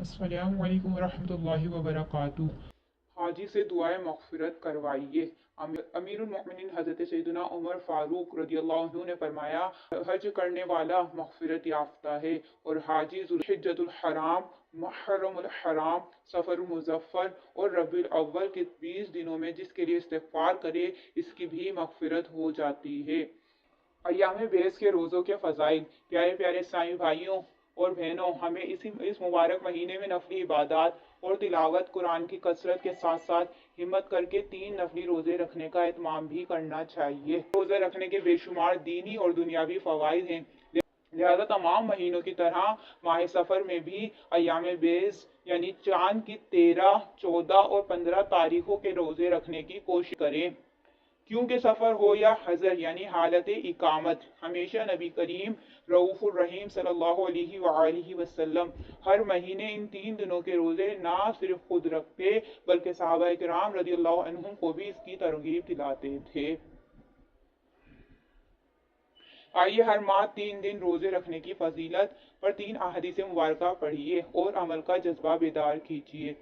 अस्सलामु अलैकुम रहमतुल्लाहि व बरकातुहू। हाजी से दुआए मग़फ़िरत करवाइए। अमीरुल मोमिनीन हज़रत सैयदना उमर फारूक रज़ियल्लाहु अन्हु ने फरमाया, हज करने वाला मग़फ़िरत याफ्ता है और हाजी ज़ुल्हिज्जतुल हराम, मुहर्रमुल हराम, सफ़रुल मुज़फ़्फ़र और रबीउल अव्वल के 20 दिनों में जिसके लिए इस्तिग़फ़ार करे इसकी भी मग़फ़िरत हो जाती है। अय्याम बेस के रोज़ों के फ़ज़ाइल। प्यारे प्यारे इस्लामी भाइयों और बहनों, हमें इस मुबारक महीने में नफली इबादत और तिलावत कुरान की कसरत के साथ साथ हिम्मत करके 3 नफली रोज़े रखने का एहतमाम भी करना चाहिए। रोज़े रखने के बेशुमार दीनी और दुनियावी फ़वाइद हैं। लिहाजा तमाम महीनों की तरह माह सफ़र में भी अय्याम बेस यानी चांद की 13, 14 और 15 तारीखों के रोज़े रखने की कोशिश करें। क्योंकि सफ़र हो या हज़र यानी हालत इकामत, हमेशा नबी करीम रऊफ़ुर रहीम सल्लल्लाहु अलैहि वसल्लम हर महीने इन 3 दिनों के रोज़े ना सिर्फ खुद रखते बल्कि सहाबा किराम रज़ियल्लाहु अन्हुम को भी इसकी तरगीब दिलाते थे। आइए हर माह 3 दिन रोज़े रखने की फजीलत पर 3 अहादीस मुबारक पढ़िए और अमल का जज्बा बेदार कीजिए।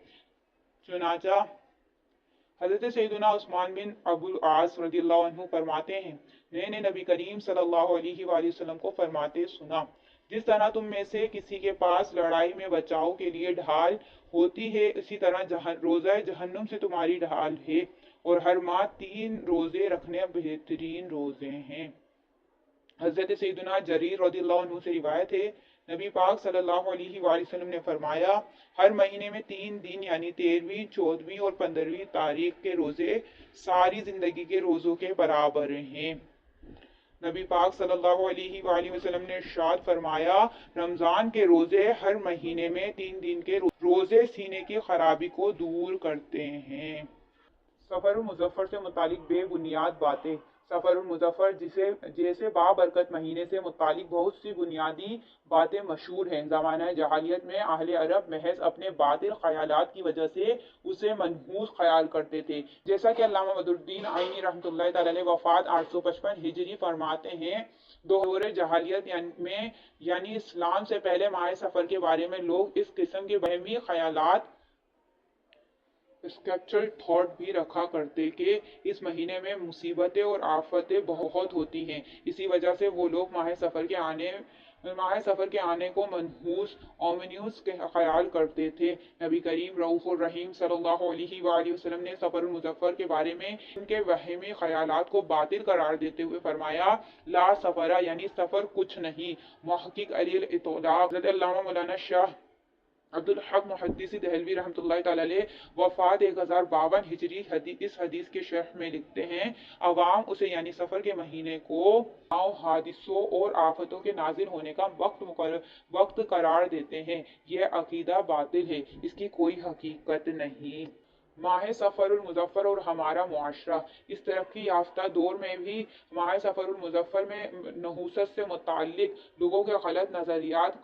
चुनाचा हज़रत सैयदना उस्मान बिन अबुल आस रज़ियल्लाहु अन्हु फरमाते हैं, मैंने नबी करीम सल्लल्लाहु अलैहि वसल्लम को फरमाते सुना, जिस तरह तुम में से किसी के पास लड़ाई में बचाव के लिए ढाल होती है इसी तरह रोज़ा जहन्नुम से तुम्हारी ढाल है। और हर माह 3 रोज़े रखने बेहतरीन रोज़े हैं। हज़रत सैयदना जरीर रज़ियल्लाहु अन्हु से रिवायत है, नबी पाक सल्लल्लाहु अलैहि वसल्लम ने फरमाया, हर महीने में 3 दिन यानी 13वीं, 14वीं और 15वीं तारीख के रोज़े सारी ज़िंदगी के रोज़ों के बराबर हैं। नबी पाक सल्लल्लाहु अलैहि वसल्लम ने इरशाद फरमाया, रमज़ान के रोज़े हर महीने में 3 दिन के रोज़े सीने की खराबी को दूर करते हैं। सफ़रुल मुज़फ़्फ़र से मुतालिक बेबुनियाद बातें। सफ़रुल मुज़फ़्फ़र जैसे बाबरकत महीने से मुतालिक बहुत सी बुनियादी बातें मशहूर हैं। ज़माना जहालियत में अहले अरब महज अपने बातिल ख़यालात की वजह से उसे मनहूस ख्याल करते थे। जैसा कि अल्लामा बदरुद्दीन आइनी रहमतुल्लाह तआला अलैह वफ़ात 855 हिजरी फरमाते हैं, दौर जहालियत में यानी इस्लाम से पहले माह सफ़र के बारे में लोग इस किस्म के वहमी ख्यालात स्केप्चुअल थॉट भी रखा करते कि इस महीने में मुसीबतें और आफतें बहुत होती हैं। इसी वजह से वो लोग माह सफ़र के आने को मनहूस ओमिन्यूस के ख्याल करते थे। नबी करीम रऊफ़ुर रहीम सल्लल्लाहु अलैहि वसल्लम ने सफ़रुल मुज़फ़्फ़र के बारे में उनके वहमी ख्यालात को बातिल करार देते हुए फरमाया, ला सफ़रा यानी सफ़र कुछ नहीं। मुहक्किक अली इत्तलाक़ हज़रत अल्लामा मौलाना शाह अब्दुल हक मुहद्दिसी दहलवी रहमतुल्लाह तआला अलैह वफ़ात 1052 हिजरी इस हदीस के शर्ह में लिखते हैं, अवाम उसे यानी सफ़र के महीने को हादिसों और आफतों के नाजिल होने का वक्त करार देते हैं। यह अकीदा बातिल है, इसकी कोई हकीकत नहीं। माह सफ़रुल मुज़फ़्फ़र और हमारा मुआशरा। इस तरक्की याफ्ता दौर में भी माह सफ़रुल मुज़फ़्फ़र में नहूसत से मुताल्लिक लोगों के गलत नज़रियात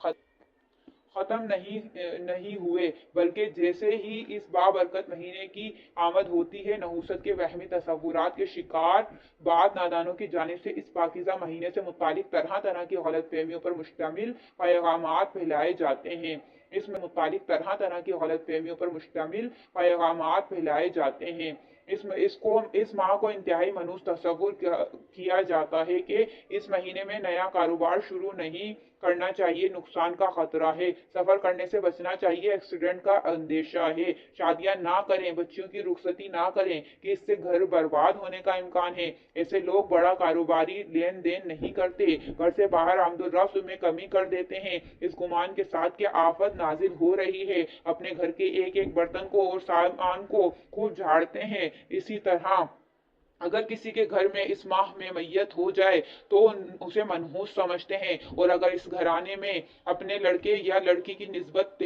ख़त्म नहीं हुए, बल्कि जैसे ही इस बाबरकत महीने की आमद होती है, नहूसत के वहमी तसव्वुरात के शिकार बाद नादानों की जानिब से इस पाकीज़ा महीने से मुतालिक तरह तरह की गलत फहमियों पर मुश्तमिल पैगामात फैलाए जाते हैं। इसमें मुतालिक तरह तरह की गलत फहमियों पर मुश्तमिल पैगामात फैलाए जाते हैं। इस माह को इंतहाई मनूस तस्वुर किया जाता है कि इस महीने में नया कारोबार शुरू नहीं करना चाहिए, नुकसान का खतरा है, सफर करने से बचना चाहिए, एक्सीडेंट का अंदेशा है, शादियां ना करें, बच्चियों की रुखसती ना करें कि इससे घर बर्बाद होने का इम्कान है। ऐसे लोग बड़ा कारोबारी लेन देन नहीं करते, घर से बाहर आमदोरफ्त में कमी कर देते हैं, इस गुमान के साथ कि आफत नाजिल हो रही है, अपने घर के एक एक बर्तन को और सामान को खूब झाड़ते हैं। इसी तरह अगर किसी के घर में इस माह में मैयत हो जाए तो उसे मनहूस समझते हैं, और अगर इस घराने में अपने लड़के या लड़की की निस्बत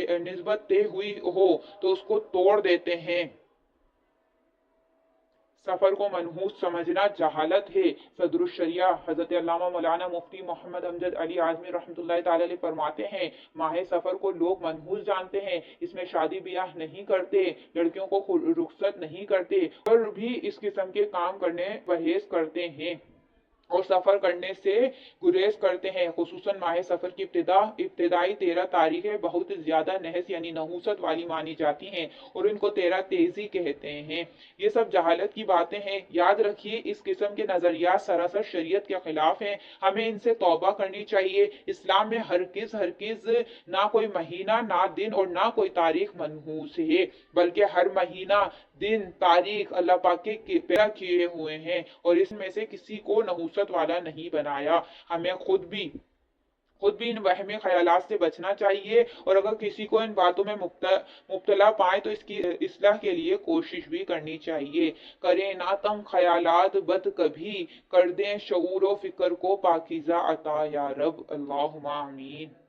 तय हुई हो तो उसको तोड़ देते हैं। सफ़र को मनहूस समझना जहालत है। सदरुश शरिया हज़रत अल्लामा मौलाना मुफ्ती मोहम्मद अमजद अली आज़मी रहमतुल्लाह तआला अलैह फरमाते हैं, माह सफ़र को लोग मनहूस जानते हैं, इसमें शादी ब्याह नहीं करते, लड़कियों को रुखसत नहीं करते और भी इस किस्म के काम करने परहेज करते हैं। اور سفر کرنے سے گریز کرتے ہیں۔ خصوصاً ماہ سفر کی ابتدائی 13 تاریخیں بہت زیادہ نحس یعنی نحوست والی مانی جاتی ہیں اور ان کو 13 تیزی کہتے ہیں۔ یہ سب جہالت کی باتیں ہیں، یاد رکھیے اس قسم کے نظریات سراسر شریعت کے خلاف ہیں، ہمیں ان سے توبہ کرنی چاہیے۔ اسلام میں ہرگز نہ کوئی مہینہ، نہ دن اور نہ کوئی تاریخ منحوس ہے، بلکہ ہر مہینہ، دن، تاریخ اللہ پاک کے پیدا کیے ہوئے ہیں اور اس میں سے کسی کو نحوست والا نہیں بنایا۔ ہمیں خود بھی ان وہمی خیالات سے بچنا چاہیے اور اگر کسی کو ان باتوں میں مبتلا پائیں تو اس کی اصلاح کے لیے کوشش بھی کرنی چاہیے۔ کریں نہ تم خیالات بد کبھی، کر دیں شعور و فکر کو پاکیزہ عطا یا رب، اللہم آمین۔